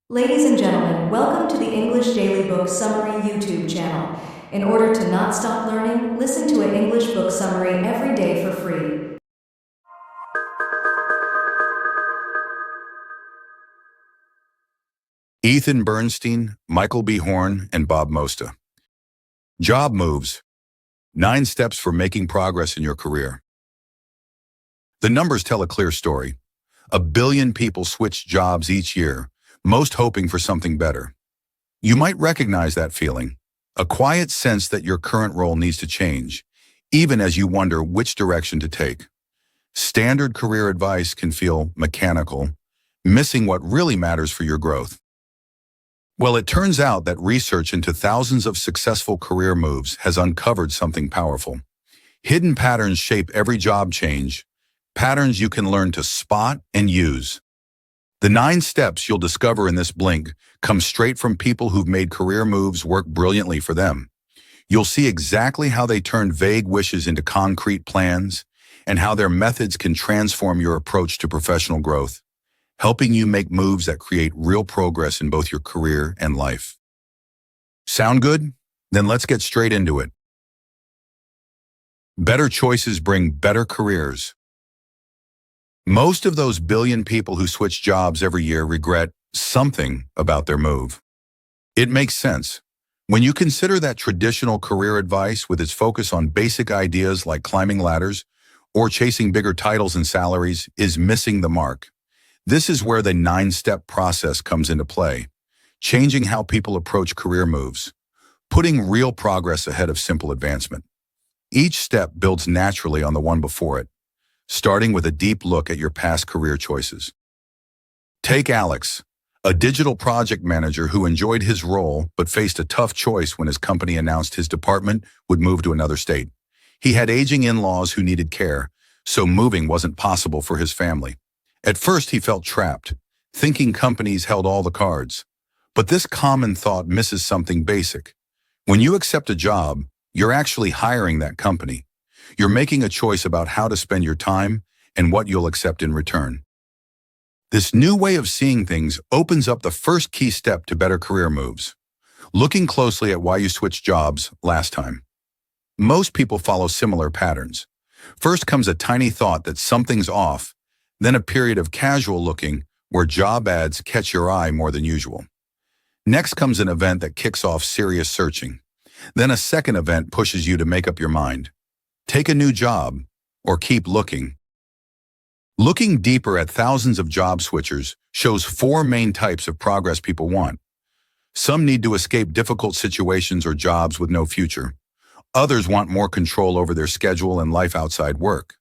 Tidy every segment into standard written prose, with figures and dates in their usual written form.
Ladies and gentlemen, welcome to the English Daily Book Summary YouTube channel. In order to not stop learning, listen to an English book summary every day for free. Ethan Bernstein, Michael B. Horn, and Bob Mosta. Job moves. 9 steps for making progress in your career. The numbers tell a clear story. 1 billion people switch jobs each year, most hoping for something better. You might recognize that feeling, a quiet sense that your current role needs to change, even as you wonder which direction to take. Standard career advice can feel mechanical, missing what really matters for your growth. Well, it turns out that research into thousands of successful career moves has uncovered something powerful. Hidden patterns shape every job change, patterns you can learn to spot and use. The 9 steps you'll discover in this blink come straight from people who've made career moves work brilliantly for them. You'll see exactly how they turned vague wishes into concrete plans and how their methods can transform your approach to professional growth, helping you make moves that create real progress in both your career and life. Sound good? Then let's get straight into it. Better choices bring better careers. Most of those billion people who switch jobs every year regret something about their move. It makes sense. When you consider that traditional career advice with its focus on basic ideas like climbing ladders or chasing bigger titles and salaries is missing the mark. This is where the 9-step process comes into play, changing how people approach career moves, putting real progress ahead of simple advancement. Each step builds naturally on the one before it, starting with a deep look at your past career choices. Take Alex, a digital project manager who enjoyed his role but faced a tough choice when his company announced his department would move to another state. He had aging in-laws who needed care, so moving wasn't possible for his family. At first, he felt trapped, thinking companies held all the cards. But this common thought misses something basic. When you accept a job, you're actually hiring that company. You're making a choice about how to spend your time and what you'll accept in return. This new way of seeing things opens up the first key step to better career moves. Looking closely at why you switched jobs last time. Most people follow similar patterns. First comes a tiny thought that something's off, then a period of casual looking where job ads catch your eye more than usual. Next comes an event that kicks off serious searching. Then a second event pushes you to make up your mind. Take a new job or keep looking. Looking deeper at thousands of job switchers shows 4 main types of progress people want. Some need to escape difficult situations or jobs with no future. Others want more control over their schedule and life outside work.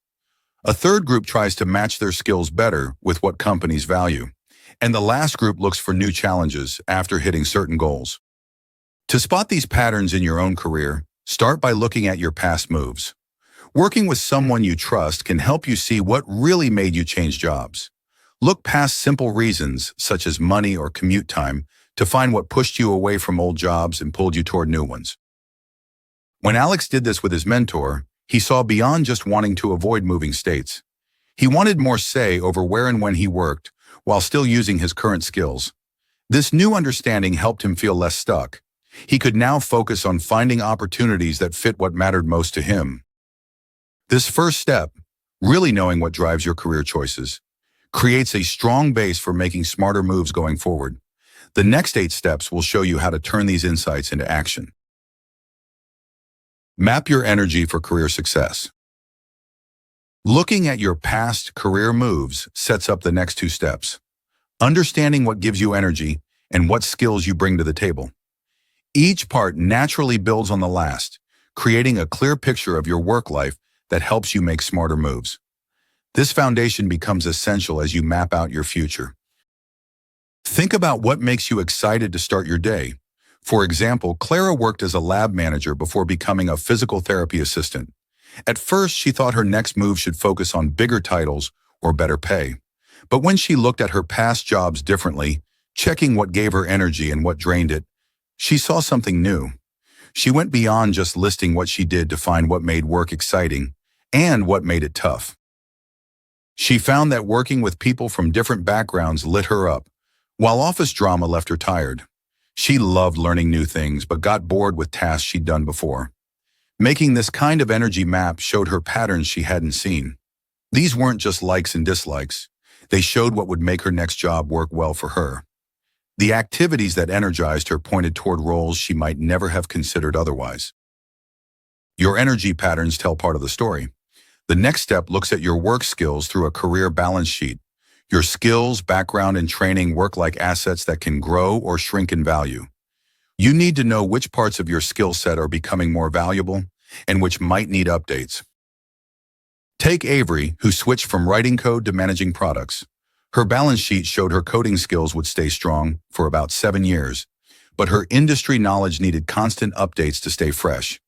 A third group tries to match their skills better with what companies value. And the last group looks for new challenges after hitting certain goals. To spot these patterns in your own career, start by looking at your past moves. Working with someone you trust can help you see what really made you change jobs. Look past simple reasons, such as money or commute time, to find what pushed you away from old jobs and pulled you toward new ones. When Alex did this with his mentor, he saw beyond just wanting to avoid moving states. He wanted more say over where and when he worked, while still using his current skills. This new understanding helped him feel less stuck. He could now focus on finding opportunities that fit what mattered most to him. This first step, really knowing what drives your career choices, creates a strong base for making smarter moves going forward. The next 8 steps will show you how to turn these insights into action. Map your energy for career success. Looking at your past career moves sets up the next 2 steps. Understanding what gives you energy and what skills you bring to the table. Each part naturally builds on the last, creating a clear picture of your work life that helps you make smarter moves. This foundation becomes essential as you map out your future. Think about what makes you excited to start your day. For example, Clara worked as a lab manager before becoming a physical therapy assistant. At first, she thought her next move should focus on bigger titles or better pay. But when she looked at her past jobs differently, checking what gave her energy and what drained it, she saw something new. She went beyond just listing what she did to find what made work exciting and what made it tough. She found that working with people from different backgrounds lit her up, While office drama left her tired, she loved learning new things but got bored with tasks she'd done before. Making this kind of energy map showed her patterns she hadn't seen. These weren't just likes and dislikes. They showed what would make her next job work well for her. The activities that energized her pointed toward roles she might never have considered otherwise. Your energy patterns tell part of the story. The next step looks at your work skills through a career balance sheet. Your skills, background, and training work like assets that can grow or shrink in value. You need to know which parts of your skill set are becoming more valuable and which might need updates. Take Avery, who switched from writing code to managing products. Her balance sheet showed her coding skills would stay strong for about 7 years, but her industry knowledge needed constant updates to stay fresh.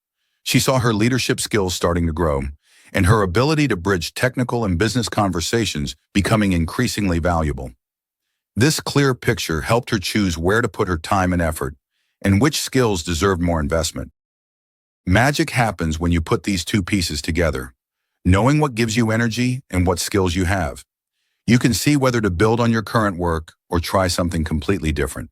She saw her leadership skills starting to grow, and her ability to bridge technical and business conversations becoming increasingly valuable. This clear picture helped her choose where to put her time and effort, and which skills deserved more investment. Magic happens when you put these two pieces together, knowing what gives you energy and what skills you have. You can see whether to build on your current work or try something completely different.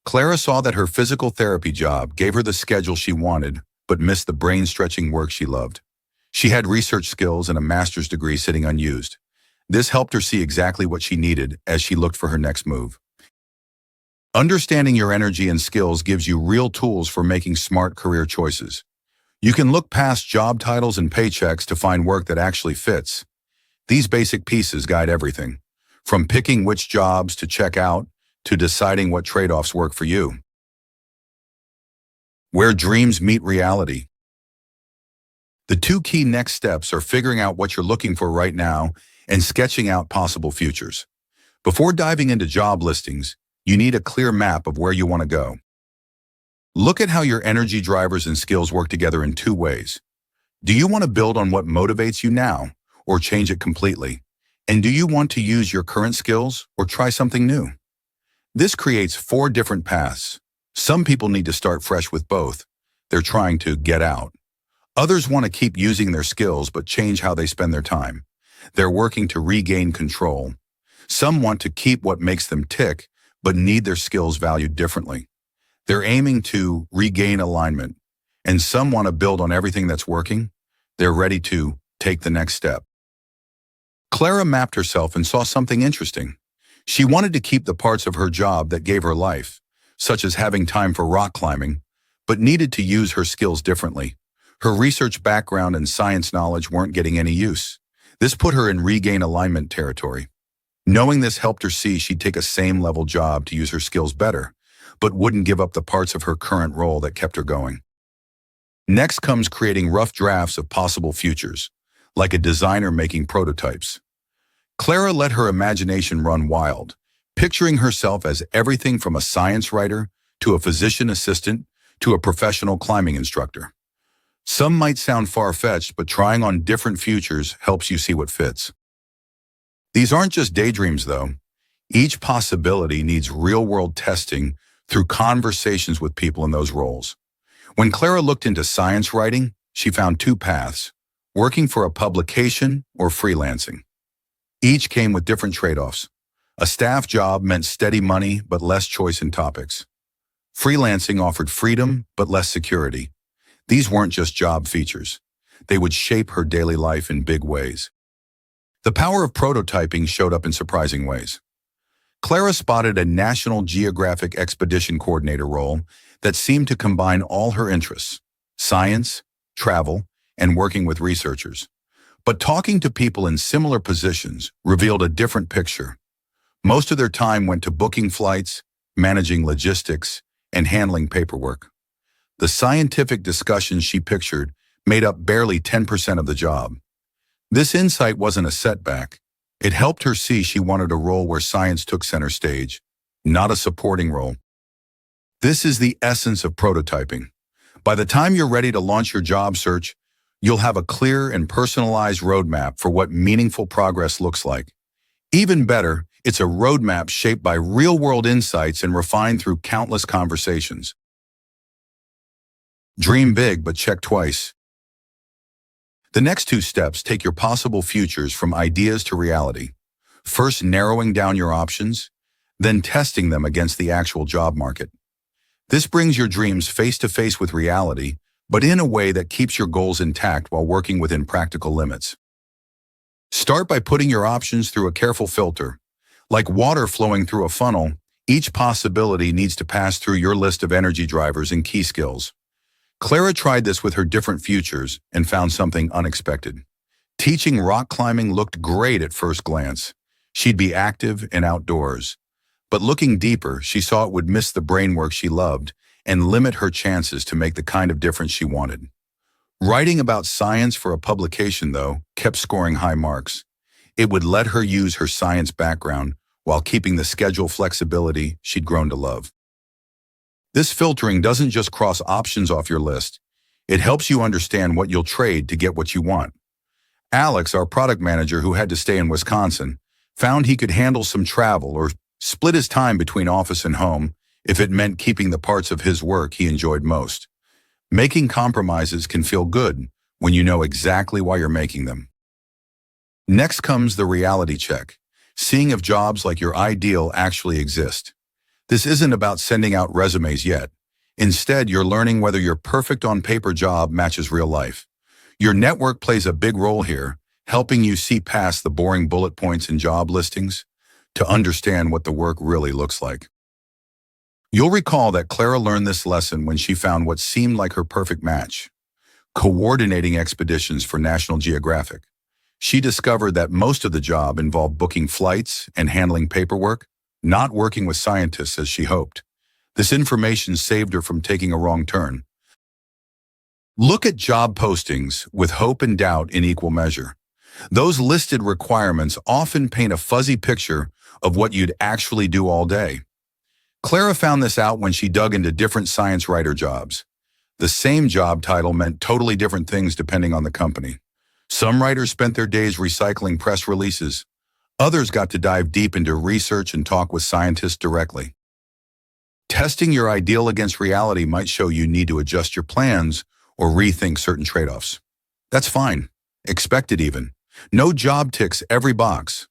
Clara saw that her physical therapy job gave her the schedule she wanted, but missed the brain-stretching work she loved. She had research skills and a master's degree sitting unused. This helped her see exactly what she needed as she looked for her next move. Understanding your energy and skills gives you real tools for making smart career choices. You can look past job titles and paychecks to find work that actually fits. These basic pieces guide everything, from picking which jobs to check out to deciding what trade-offs work for you. Where dreams meet reality. The two key next steps are figuring out what you're looking for right now and sketching out possible futures. Before diving into job listings, you need a clear map of where you want to go. Look at how your energy drivers and skills work together in two ways. Do you want to build on what motivates you now, or change it completely? And do you want to use your current skills or try something new? This creates 4 different paths. Some people need to start fresh with both. They're trying to get out. Others want to keep using their skills but change how they spend their time. They're working to regain control. Some want to keep what makes them tick but need their skills valued differently. They're aiming to regain alignment. And some want to build on everything that's working. They're ready to take the next step. Clara mapped herself and saw something interesting. She wanted to keep the parts of her job that gave her life, such as having time for rock climbing, but needed to use her skills differently. Her research background and science knowledge weren't getting any use. This put her in regain alignment territory. Knowing this helped her see she'd take a same-level job to use her skills better, but wouldn't give up the parts of her current role that kept her going. Next comes creating rough drafts of possible futures, like a designer making prototypes. Clara let her imagination run wild, picturing herself as everything from a science writer to a physician assistant to a professional climbing instructor. Some might sound far-fetched, but trying on different futures helps you see what fits. These aren't just daydreams, though. Each possibility needs real-world testing through conversations with people in those roles. When Clara looked into science writing, she found 2 paths: working for a publication or freelancing. Each came with different trade-offs. A staff job meant steady money but less choice in topics. Freelancing offered freedom but less security. These weren't just job features. They would shape her daily life in big ways. The power of prototyping showed up in surprising ways. Clara spotted a National Geographic expedition coordinator role that seemed to combine all her interests: science, travel, and working with researchers. But talking to people in similar positions revealed a different picture. Most of their time went to booking flights, managing logistics, and handling paperwork. The scientific discussions she pictured made up barely 10% of the job. This insight wasn't a setback. It helped her see she wanted a role where science took center stage, not a supporting role. This is the essence of prototyping. By the time you're ready to launch your job search, you'll have a clear and personalized roadmap for what meaningful progress looks like. Even better, it's a roadmap shaped by real-world insights and refined through countless conversations. Dream big, but check twice. The next 2 steps take your possible futures from ideas to reality. First, narrowing down your options, then testing them against the actual job market. This brings your dreams face to face with reality, but in a way that keeps your goals intact while working within practical limits. Start by putting your options through a careful filter. Like water flowing through a funnel, each possibility needs to pass through your list of energy drivers and key skills. Clara tried this with her different futures and found something unexpected. Teaching rock climbing looked great at first glance. She'd be active and outdoors. But looking deeper, she saw it would miss the brain work she loved and limit her chances to make the kind of difference she wanted. Writing about science for a publication, though, kept scoring high marks. It would let her use her science background while keeping the schedule flexibility she'd grown to love. This filtering doesn't just cross options off your list. It helps you understand what you'll trade to get what you want. Alex, our product manager who had to stay in Wisconsin, found he could handle some travel or split his time between office and home if it meant keeping the parts of his work he enjoyed most. Making compromises can feel good when you know exactly why you're making them. Next comes the reality check, seeing if jobs like your ideal actually exist. This isn't about sending out resumes yet. Instead, you're learning whether your perfect on-paper job matches real life. Your network plays a big role here, helping you see past the boring bullet points in job listings to understand what the work really looks like. You'll recall that Clara learned this lesson when she found what seemed like her perfect match: coordinating expeditions for National Geographic. She discovered that most of the job involved booking flights and handling paperwork, not working with scientists as she hoped. This information saved her from taking a wrong turn. Look at job postings with hope and doubt in equal measure. Those listed requirements often paint a fuzzy picture of what you'd actually do all day. Clara found this out when she dug into different science writer jobs. The same job title meant totally different things depending on the company. Some writers spent their days recycling press releases. Others got to dive deep into research and talk with scientists directly. Testing your ideal against reality might show you need to adjust your plans or rethink certain trade-offs. That's fine. Expect it even. No job ticks every box.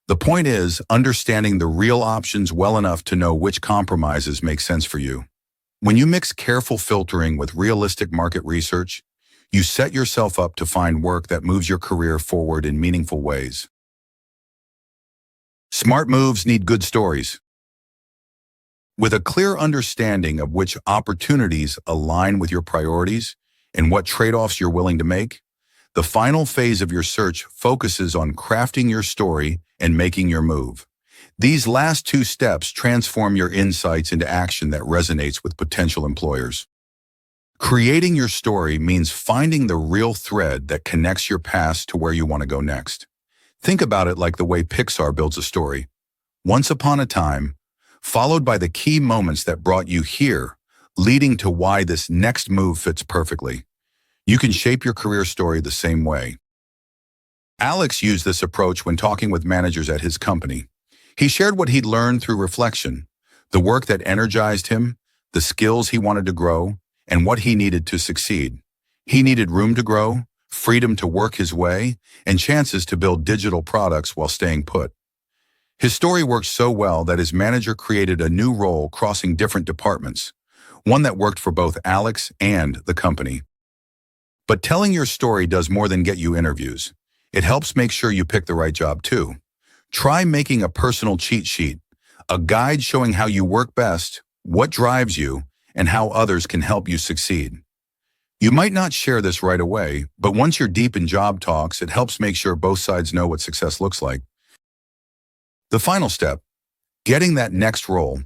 The point is understanding the real options well enough to know which compromises make sense for you. When you mix careful filtering with realistic market research, you set yourself up to find work that moves your career forward in meaningful ways. Smart moves need good stories. With a clear understanding of which opportunities align with your priorities and what trade-offs you're willing to make, the final phase of your search focuses on crafting your story and making your move. These last two steps transform your insights into action that resonates with potential employers. Creating your story means finding the real thread that connects your past to where you want to go next. Think about it like the way Pixar builds a story. Once upon a time, followed by the key moments that brought you here, leading to why this next move fits perfectly. You can shape your career story the same way. Alex used this approach when talking with managers at his company. He shared what he'd learned through reflection, the work that energized him, the skills he wanted to grow, and what he needed to succeed. He needed room to grow, freedom to work his way, and chances to build digital products while staying put. His story worked so well that his manager created a new role crossing different departments, one that worked for both Alex and the company. But telling your story does more than get you interviews. It helps make sure you pick the right job too. Try making a personal cheat sheet, a guide showing how you work best, what drives you, and how others can help you succeed. You might not share this right away, but once you're deep in job talks, it helps make sure both sides know what success looks like. The final step, getting that next role,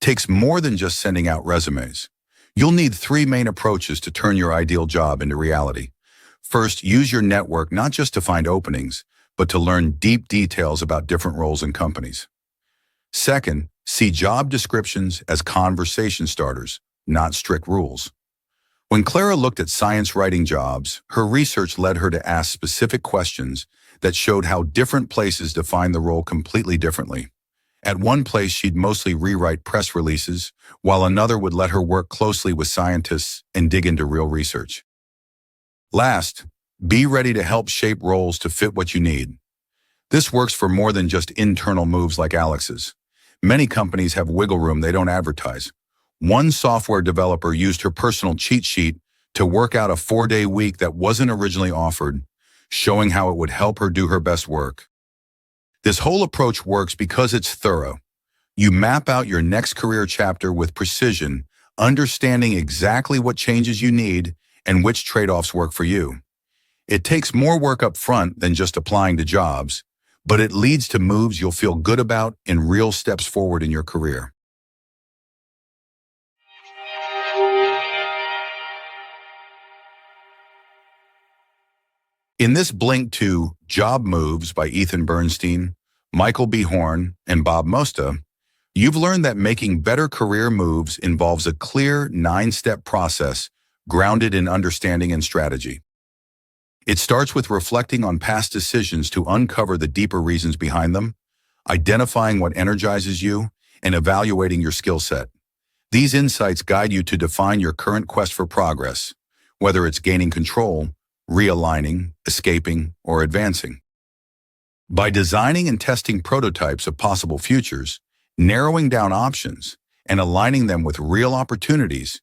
takes more than just sending out resumes. You'll need three main approaches to turn your ideal job into reality. First, use your network not just to find openings, but to learn deep details about different roles and companies. Second, see job descriptions as conversation starters, not strict rules. When Clara looked at science writing jobs, her research led her to ask specific questions that showed how different places define the role completely differently. At one place, she'd mostly rewrite press releases, while another would let her work closely with scientists and dig into real research. Last, be ready to help shape roles to fit what you need. This works for more than just internal moves like Alex's. Many companies have wiggle room they don't advertise. One software developer used her personal cheat sheet to work out a 4-day week that wasn't originally offered, showing how it would help her do her best work. This whole approach works because it's thorough. You map out your next career chapter with precision, understanding exactly what changes you need and which trade-offs work for you. It takes more work up front than just applying to jobs, but it leads to moves you'll feel good about and real steps forward in your career. In this Blink to Job Moves by Ethan Bernstein, Michael B. Horn, and Bob Mosta, you've learned that making better career moves involves a clear 9-step process grounded in understanding and strategy. It starts with reflecting on past decisions to uncover the deeper reasons behind them, identifying what energizes you, and evaluating your skill set. These insights guide you to define your current quest for progress, whether it's gaining control, realigning, escaping, or advancing. By designing and testing prototypes of possible futures, narrowing down options, and aligning them with real opportunities,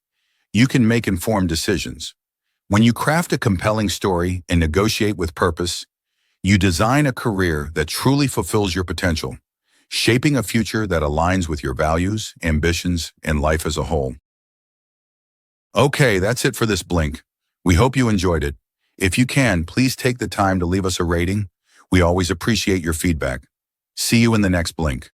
you can make informed decisions. When you craft a compelling story and negotiate with purpose, you design a career that truly fulfills your potential, shaping a future that aligns with your values, ambitions, and life as a whole. Okay, that's it for this Blink. We hope you enjoyed it. If you can, please take the time to leave us a rating. We always appreciate your feedback. See you in the next Blink.